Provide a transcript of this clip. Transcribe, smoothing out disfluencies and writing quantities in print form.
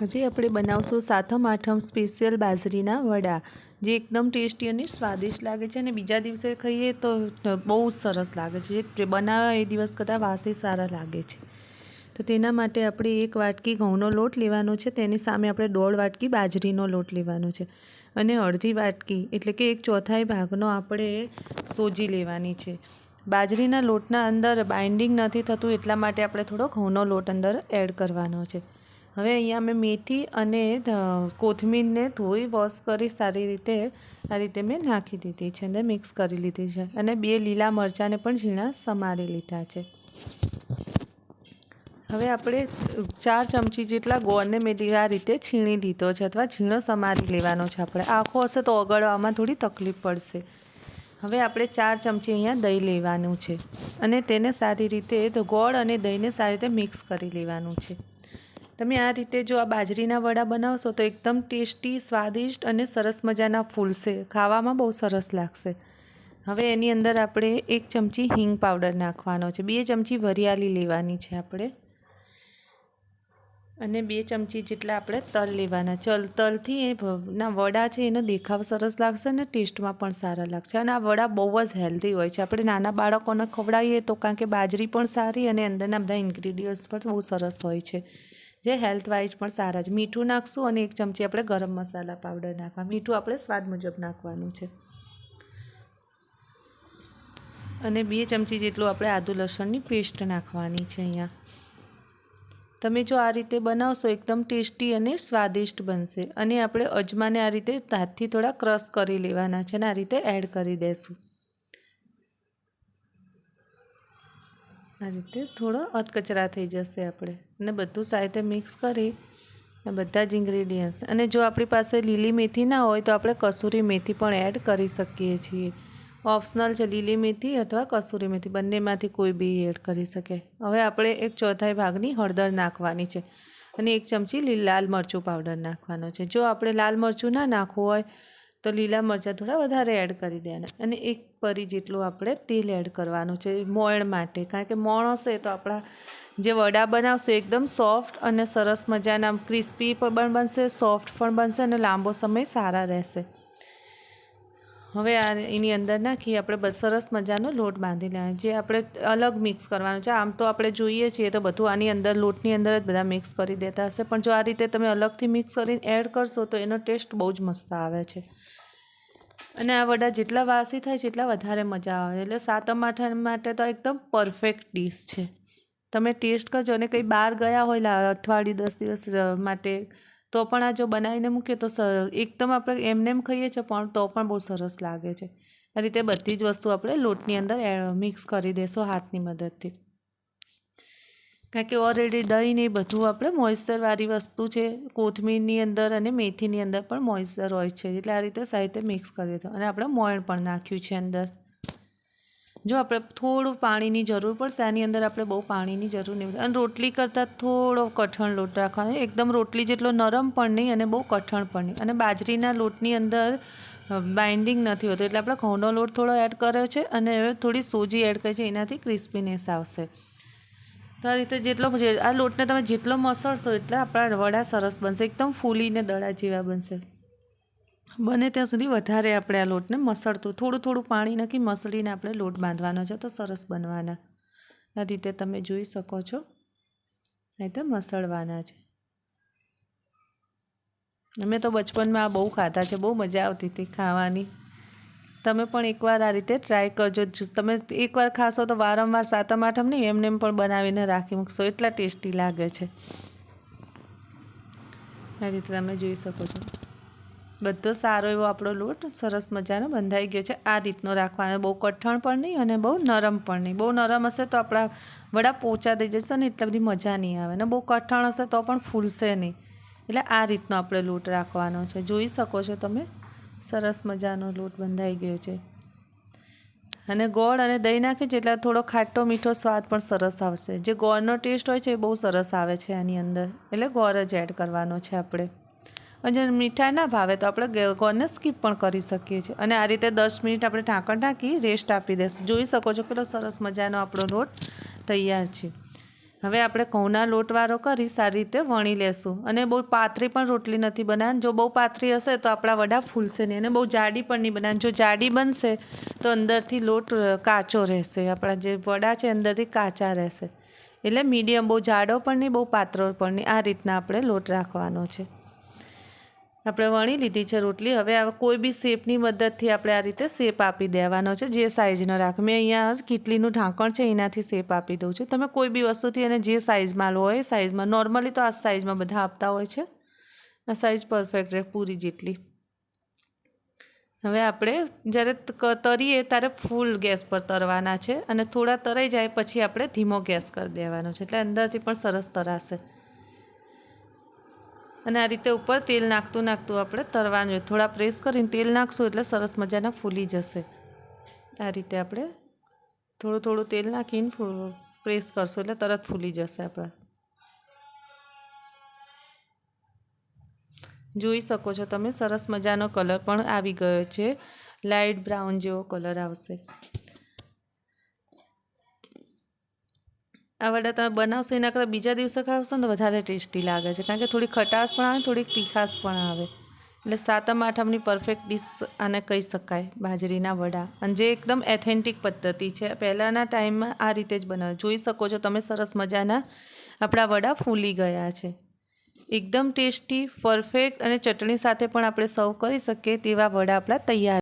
આજે આપણે બનાવશું સાતમ આઠમ સ્પેશિયલ બાજરીના વડા, જે એકદમ ટેસ્ટી અને સ્વાદિષ્ટ લાગે છે અને બીજા દિવસે ખાઈએ તો બહુ સરસ લાગે છે. જે બનાવ્યા એ દિવસ કરતાં વાસી સારા લાગે છે. તો તેના માટે આપણે 1 વાટકી ઘઉંનો લોટ લેવાનો છે, તેની સામે આપણે 1.5 વાટકી બાજરીનો લોટ લેવાનો છે અને અડધી વાટકી એટલે કે 1/4 ભાગનો આપણે સોજી લેવાની છે. બાજરીના લોટના અંદર બાઇન્ડિંગ નથી થતું, એટલા માટે આપણે થોડો ઘઉંનો લોટ અંદર એડ કરવાનો છે. હવે અહીંયા મેં મેથી અને કોથમીરને ધોઈ વોશ કરી સારી રીતે આ રીતે મેં નાખી દીધી છે, અંદર મિક્સ કરી લીધી છે અને 2 લીલા મરચાંને પણ ઝીણા સમારી લીધા છે. હવે આપણે 4 ચમચી જેટલા ગોળને મેં આ રીતે છીણી લીધો છે અથવા ઝીણો સમારી લેવાનો છે. આપણે આખો હશે તો ઓગળવામાં થોડી તકલીફ પડશે. હવે આપણે 4 ચમચી અહીંયા દહીં લેવાનું છે અને તેને સારી રીતે ગોળ અને દહીંને સારી રીતે મિક્સ કરી લેવાનું છે. તમે આ રીતે જો આ બાજરીના વડા બનાવશો તો એકદમ ટેસ્ટી, સ્વાદિષ્ટ અને સરસ મજાના ફૂલશે, ખાવામાં બહુ સરસ લાગશે. હવે એની અંદર આપણે 1 ચમચી હિંગ પાવડર નાખવાનો છે, 2 ચમચી વરિયાળી લેવાની છે આપણે અને 2 ચમચી જેટલા આપણે તલ લેવાના. તલથી ના વડા છે એનો દેખાવ સરસ લાગશે અને ટેસ્ટમાં પણ સારા લાગશે અને આ વડા બહુ જ હેલ્ધી હોય છે. આપણે નાના બાળકોને ખવડાવીએ તો કારણ કે બાજરી પણ સારી અને અંદરના બધા ઇન્ગ્રીડિયન્ટ્સ પણ બહુ સરસ હોય છે, જે હેલ્થ વાઇઝ પણ સારા છે. મીઠું નાખશું અને 1 ચમચી આપણે ગરમ મસાલા પાવડર નાખવા. મીઠું આપણે સ્વાદ મુજબ નાખવાનું છે અને 2 ચમચી જેટલું આપણે આદુ લસણની પેસ્ટ નાખવાની છે. અહીંયા તમે જો આ રીતે બનાવશો એકદમ ટેસ્ટી અને સ્વાદિષ્ટ બનશે. અને આપણે અજમાને આ રીતે હાથથી થોડા ક્રશ કરી લેવાના છે અને આ રીતે એડ કરી દેશું. આ રીતે થોડો અધકચરા થઈ જશે આપણે અને બધું સારી રીતે મિક્સ કરી બધા જ ઇન્ગ્રેડિયન્ટ્સ. અને જો આપણી પાસે લીલી મેથી ના હોય તો આપણે કસૂરી મેથી પણ એડ કરી શકીએ છીએ. ઓપ્શનલ છે, લીલી મેથી અથવા કસૂરી મેથી બંનેમાંથી કોઈ બી એડ કરી શકે. હવે આપણે 1/4 ભાગની હળદર નાખવાની છે અને 1 ચમચી લાલ મરચું પાવડર નાખવાનો છે. જો આપણે લાલ મરચું ના નાખવું હોય તો લીલા મરચાં થોડા વધારે એડ કરી દેવાના અને 1 પરી જેટલું આપણે તેલ એડ કરવાનું છે મોણ માટે, કારણ કે મોણ હશે તો આપણા જે વડા બનાવશે એકદમ સોફ્ટ અને સરસ મજાના ક્રિસ્પી પણ બનશે, સોફ્ટ પણ બનશે અને લાંબો સમય સારા રહેશે. હવે એની અંદર નાખી આપણે સરસ મજાનો લોટ બાંધી લેવાનો, જે આપણે અલગ મિક્સ કરવાનો છે. આમ તો આપણે જોઈએ છીએ તો બધું આની અંદર લોટની અંદર જ બધા મિક્સ કરી દેતા હશે, પણ જો આ રીતે તમે અલગથી મિક્સ કરીને એડ કરશો તો એનો ટેસ્ટ બહુ જ મસ્ત આવે છે અને આ વડા જેટલા વાસી થાય છે એટલા વધારે મજા આવે. એટલે સાતમ આઠમ માટે તો એકદમ પરફેક્ટ ડીશ છે. તમે ટેસ્ટ કરજો અને કંઈ બહાર ગયા હોય અઠવાડિયું 10 દિવસ માટે તો પણ આ જો બનાવીને મૂકીએ તો એકદમ આપણે એમને એમ ખાઈએ છીએ પણ તો પણ બહુ સરસ લાગે છે. આ રીતે બધી જ વસ્તુ આપણે લોટની અંદર મિક્સ કરી દઈશું હાથની મદદથી, કારણ કે ઓલરેડી દહીં ને બધું આપણે મોઇશ્ચરવાળી વસ્તુ છે. કોથમીરની અંદર અને મેથીની અંદર પણ મોઇશ્ચર હોય છે, એટલે આ રીતે સારી રીતે મિક્સ કરી દો. અને આપણે મોણ પણ નાખ્યું છે અંદર. જો આપણે થોડું પાણીની જરૂર પડશે, આની અંદર આપણે બહુ પાણીની જરૂર નહીં પડે અને રોટલી કરતાં થોડો કઠણ લોટ રાખવાનો, એકદમ રોટલી જેટલો નરમ પણ નહીં અને બહુ કઠણ પણ નહીં. અને બાજરીના લોટની અંદર બાઇન્ડિંગ નથી હોતું, એટલે આપણે ઘઉંનો લોટ થોડો એડ કર્યો છે અને હવે થોડી સોજી એડ કરી છે, એનાથી ક્રિસ્પીનેસ આવશે. તો આ રીતે આ લોટને તમે જેટલો મસળશો એટલે આપણા વડા સરસ બનશે, એકદમ ફૂલીને દડા જેવા બનશે. બને ત્યાં સુધી વધારે આપણે આ લોટને મસળતું થોડું પાણી નાખી મસળીને આપણે લોટ બાંધવાનો છે તો સરસ બનવાના. આ રીતે તમે જોઈ શકો છો, આ રીતે મસળવાના છે. અમે તો બચપનમાં આ બહુ ખાધા છે, બહુ મજા આવતી હતી ખાવાની. તમે પણ એકવાર આ રીતે ટ્રાય કરજો. તમે એકવાર ખાશો તો વારંવાર સાતમ આઠમ નહીં એમને એમ પણ બનાવીને રાખી મૂકશો, એટલા ટેસ્ટી લાગે છે. આ રીતે તમે જોઈ શકો છો બધો સારો એવો આપણો લોટ સરસ મજાનો બંધાઈ ગયો છે. આ રીતનો રાખવાનો, બહુ કઠણ પણ નહીં અને બહુ નરમ પણ નહીં. બહુ નરમ હશે તો આપણા વડા પોચા થઈ જશે ને એટલી બધી મજા નહીં આવે, અને બહુ કઠણ હશે તો પણ ફૂલશે નહીં. એટલે આ રીતનો આપણે લોટ રાખવાનો છે. જોઈ શકો છો તમે સરસ મજાનો લોટ બંધાઈ ગયો છે. અને ગોળ અને દહીં નાખ્યું છે એટલે થોડો ખાટો મીઠો સ્વાદ પણ સરસ આવશે. જે ગોળનો ટેસ્ટ હોય છે એ બહુ સરસ આવે છે આની અંદર, એટલે ગોળ જ એડ કરવાનો છે આપણે. અને મીઠાઈ ના ભાવે તો આપણે ગોળને સ્કીપ પણ કરી શકીએ છીએ. અને આ રીતે 10 મિનિટ આપણે ઢાંકણ ઢાંકી રેસ્ટ આપી દઈશું. જોઈ શકો છો કેટલો સરસ મજાનો આપણો લોટ તૈયાર છે. હવે આપણે ઘઉંના લોટવાળો કરી સારી રીતે વણી લેશું. અને બહુ પાતળી પણ રોટલી નથી બનાવવાની. જો બહુ પાતળી હશે તો આપણા વડા ફૂલશે નહીં, અને બહુ જાડી પણ નહીં બનાવવાની. જો જાડી બનશે તો અંદરથી લોટ કાચો રહેશે. આપણા જે વડા છે અંદરથી કાચા રહેશે. એટલે મીડિયમ, બહુ જાડો પણ નહીં, બહુ પાતળો પણ નહીં, આ રીતના આપણે લોટ રાખવાનો છે. આપણે વણી લીધી છે રોટલી. હવે કોઈ બી શેપની મદદથી આપણે આ રીતે શેપ આપી દેવાનો છે, જે સાઇઝનો રાખ. મેં અહીંયા કીટલીનું ઢાંકણ છે એનાથી શેપ આપી દઉં છું. તમે કોઈ બી વસ્તુથી અને જે સાઇઝમાં લો હોય એ સાઇઝમાં. નોર્મલી તો આ સાઇઝમાં બધા આપતા હોય છે. આ સાઇઝ પરફેક્ટ રહે, પૂરી જેટલી. હવે આપણે જ્યારે તરીએ ત્યારે ફૂલ ગેસ પર તરવાના છે, અને થોડા તરાઈ જાય પછી આપણે ધીમો ગેસ કરી દેવાનો છે, એટલે અંદરથી પણ સરસ તરાશે. અને આ રીતે ઉપર તેલ નાખતું આપણે તરવાનું હોય. થોડા પ્રેસ કરીને તેલ નાખશું એટલે સરસ મજાના ફૂલી જશે. આ રીતે આપણે થોડું તેલ નાખીને પ્રેસ કરશું એટલે તરત ફૂલી જશે આપણા. જોઈ શકો છો તમે, સરસ મજાનો કલર પણ આવી ગયો છે. લાઇટ બ્રાઉન જેવો કલર આવશે. આ વડા તમે બનાવશો એના કરતાં બીજા દિવસે ખાવશો ને તો વધારે ટેસ્ટી લાગે છે, કારણ કે થોડી ખટાશ પણ આવે, થોડીક તીખાશ પણ આવે. એટલે સાતમ આઠમની પરફેક્ટ ડીશ આને કહી શકાય, બાજરીના વડા. અને જે એકદમ એથેન્ટિક પદ્ધતિ છે. પહેલાંના ટાઈમમાં આ રીતે જ બનાવે. જોઈ શકો છો તમે, સરસ મજાના આપણા વડા ફૂલી ગયા છે. એકદમ ટેસ્ટી, પરફેક્ટ, અને ચટણી સાથે પણ આપણે સર્વ કરી શકીએ તેવા વડા આપણા તૈયાર.